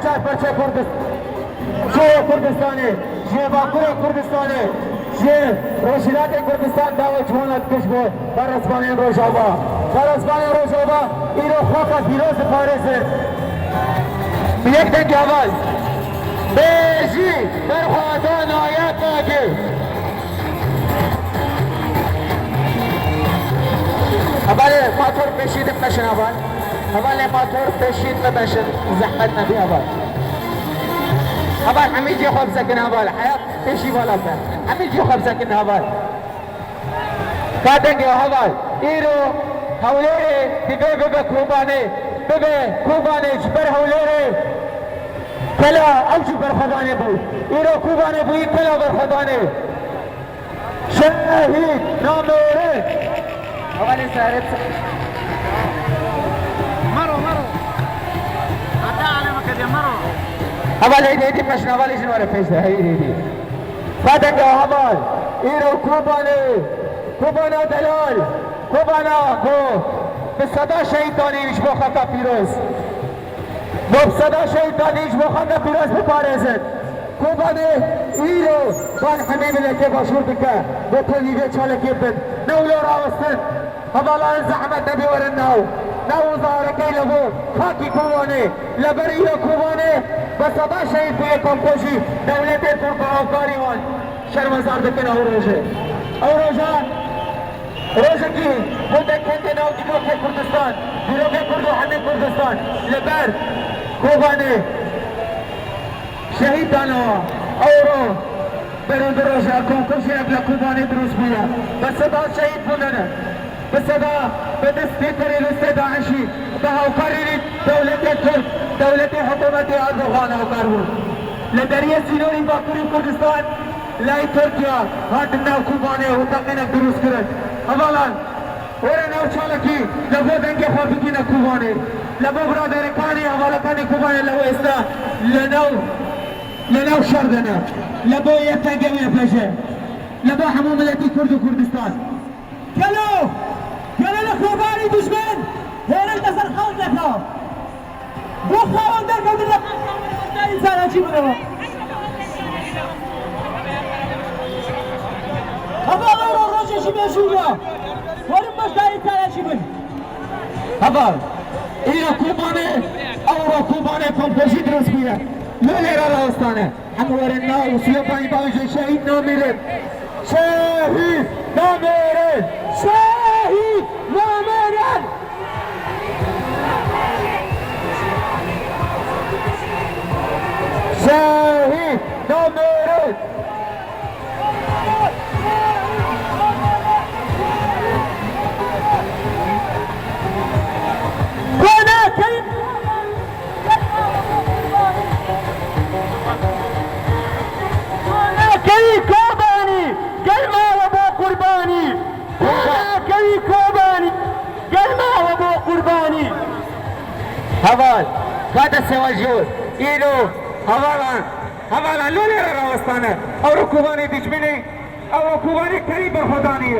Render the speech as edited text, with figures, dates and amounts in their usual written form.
چار پرچه کردستانی جه باکور کردستانی جه روشنات کردستان داو جوانات کش بود براسبانی روجابا ایرو خوکا پیروز پارزه یک دنگ اول بیجی برخوادان آیت ناگی اول ماتور بشید بنشن اول ماتور بشید بنشن زحمت نبی اول حمید جي خوب سكن اول حياة بشي ولا كان حمید جي خوب سكن اول كاتنجي اول ايرو هوليري ببه كوباني جبر هوليري كلا او جبر خداني بو ايرو كوباني بو كلا بر خداني شهيد ناميري اول سارت مرو عطا على مكة مرو اول هيدي مشن اول ايش نور فيش هيدي فاتنجي اول ايرو كوبانا دلال كوبانا كو بصدا شیطانیش با خطا پیروز بصدا شیطانیش با خطا پیروز بپارزد کوبانه ایرو بان حمیم لکه باشور بکه بکل نیوه چالکی بد نولو راوستن هبالان زحمت نبی ورن نو زارکی لبو خاکی کوبانه لبر ایرو کوبانه بصدا شیط بوی کمپوشی دولت ترک آفکاری وان شرمزار بکن او روشه روزکی بوده کنده نو دیروک کردستان دیروک کردو همه کردستان لبر کوبانه شهید دانا اورو برود روزا کنکوشی ابلا کوبانه دروس بویا بصدا شهید بودنه بصدا بدستی کری رسته داعشی به هوکاری دولت ترک دولت حکومت اردوغان هوکار بود لدریه سینوری باکوری کردستان لای ترکیا هات نو کوبانه و تقینه دروس کرد اولا ورا نو چالکی لبو دنگه خوابیگی نکوبانه لبو برادرکانی اولکانی کوبانه لبو استا لنو شردنه لبو یتنگه میفشه لبو همو ملتی کرد و کردستان گلو لخوبانی دشمن هیرل دسر خلق لکا بو خوان در کندر لکا انسان اچی بره اول رو روششی بشوگا ورم باش داری تلاشی بن اول ایرو کوبانه اورو کوبانه کمپوشی درست بیره لولی را راستانه همو ورن ناو 35 باوشه شهید نامیره شهید نامیره اول بعد سواجور ایرو حوالا لولی را راستانه او کوبانی دشمنی او کوبانی کری برخودانی